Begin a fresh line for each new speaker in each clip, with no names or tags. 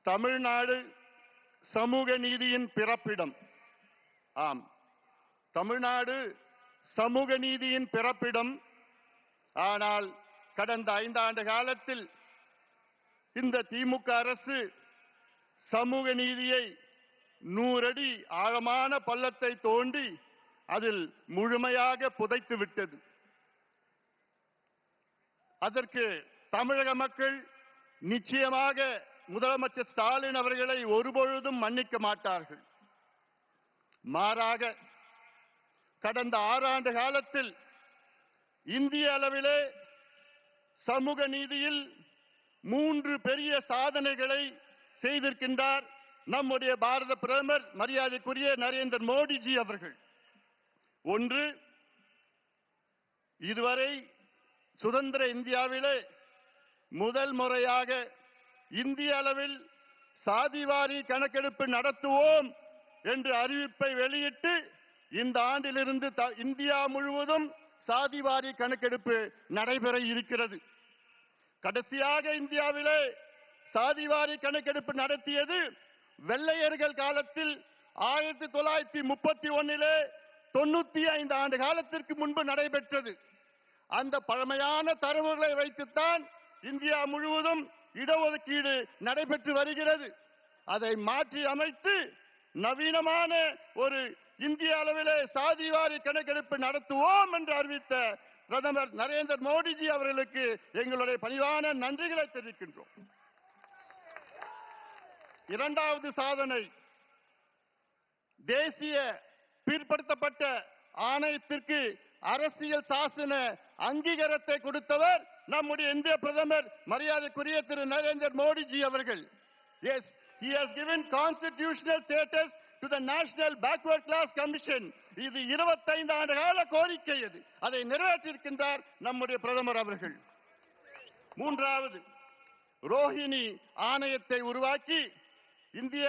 தமிழ்நாடு சமூக நீதியின் பிறப்பிடம். ஆம், தமிழ்நாடு சமூக நீதியின் பிறப்பிடம். ஆனால் கடந்த 5 ஆண்டு காலத்தில் இந்த திமுக அரசு சமூக நீதியை 100 அடி ஆழமான பள்ளத்தை தோண்டி அதில் முழுமையாக புதைத்து விட்டது. அதற்கு தமிழக மக்கள் நிச்சயமாக முதலமைச்சர் ஸ்டாலின் அவர்களை ஒருபொழுதும் மன்னிக்க மாட்டார்கள். மாறாக கடந்த 6 ஆண்டு காலத்தில் இந்திய அளவிலே சமூக நீதியில் 3 பெரிய சாதனைகளை செய்திருக்கின்றார் நம்முடைய பாரத பிரதமர் மரியாதைக்குரிய நரேந்திர மோடிஜி அவர்கள். ஒன்று, இதுவரை சுதந்திர இந்தியாவிலே முதல் முறையாக இந்திய அளவில் சாதிவாரி கணக்கெடுப்பு நடத்துவோம் என்று அறிவிப்பை வெளியிட்டு இந்த ஆண்டிலிருந்து இந்தியா முழுவதும் சாதிவாரி கணக்கெடுப்பு நடைபெற இருக்கிறது. கடைசியாக இந்தியாவிலே சாதிவாரி கணக்கெடுப்பு நடத்தியது வெள்ளையர்கள் காலத்தில் 1931 95 ஆண்டு காலத்திற்கு முன்பு நடைபெற்றது. அந்த பழமையான தரவுகளை வைத்துத்தான் இந்தியா முழுவதும் இடஒதுக்கீடு நடைபெற்று வருகிறது. அதை மாற்றி அமைத்து நவீனமான ஒரு இந்திய அளவிலே சாதிவாரி கணக்கெடுப்பு நடத்துவோம் என்று அறிவித்த பிரதமர் நரேந்திர மோடிஜி அவர்களுக்கு எங்களுடைய பணிவான நன்றிகளை தெரிவிக்கின்றோம். இரண்டாவது சாதனை, தேசிய பிற்படுத்தப்பட்ட ஆணையத்திற்கு அரசியல் சாசன அங்கீகாரத்தை கொடுத்தவர் நம்முடைய இந்திய பிரதமர் மரியாதைக்குரிய திரு நரேந்திர மோடிஜி அவர்கள். Yes, he has given constitutional status to the National Backward Class Commission. இது 25 ஆண்டு கால கோரிக்கை. அதை நிறைவேற்றியிருக்கின்றார் நம்முடைய பிரதமர் அவர்கள். மூன்றாவது, ரோஹிணி ஆணையத்தை உருவாக்கி இந்திய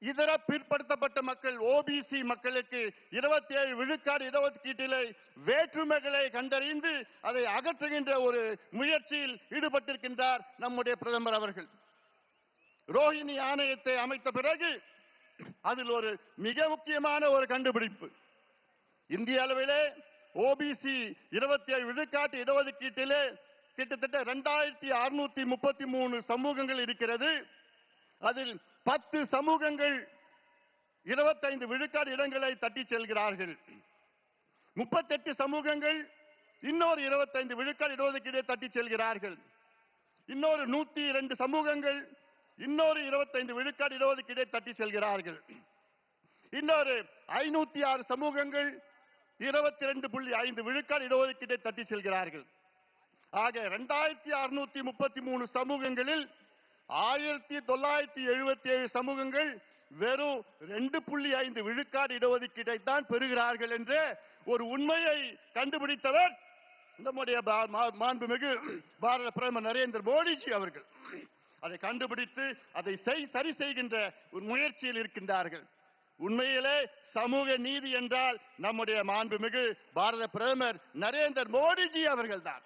இதர பிற்படுத்தப்பட்ட மக்கள் ஓபிசி மக்களுக்கு 27 விழுக்காடு இடஒதுக்கீட்டிலே வேற்றுமைகளை கண்டறிந்து அதை அகற்றுகின்ற ஒரு முயற்சியில் ஈடுபட்டிருக்கின்றார் நம்முடைய பிரதமர் அவர்கள். ரோஹிணி ஆணையத்தை அமைத்த பிறகு அதில் ஒரு மிக முக்கியமான ஒரு கண்டுபிடிப்பு, இந்திய அளவிலே ஓபிசி 27 விழுக்காட்டு இடஒதுக்கீட்டிலே கிட்டத்தட்ட 2633 சமூகங்கள் இருக்கிறது. அதில் 10 சமூகங்கள் 25 விழுக்காடு இடங்களை தட்டி செல்கிறார்கள். 38 சமூகங்கள் இன்னொரு 25 விழுக்காடு இடஒதுக்கீடை தட்டி செல்கிறார்கள். இன்னொரு 102 சமூகங்கள் இன்னொரு 25 விழுக்காடு இடஒதுக்கீடை தட்டி செல்கிறார்கள். இன்னொரு 506 சமூகங்கள் 22.5 விழுக்காடு இடஒதுக்கீடை தட்டி செல்கிறார்கள். ஆக 2633 சமூகங்களில் 1977 சமூகங்கள் வெறும் 2.5 விழுக்காடு இடஒதுக்கீட்டை தான் பெறுகிறார்கள் என்ற ஒரு உண்மையை கண்டுபிடித்தவர் நம்முடைய மாண்புமிகு பாரத பிரதமர் நரேந்திர மோடிஜி அவர்கள். அதை கண்டுபிடித்து அதை சரி செய்கின்ற ஒரு முயற்சியில் இருக்கின்றார்கள். உண்மையிலே சமூக நீதி என்றால் நம்முடைய மாண்புமிகு பாரத பிரதமர் நரேந்திர மோடிஜி அவர்கள் தான்.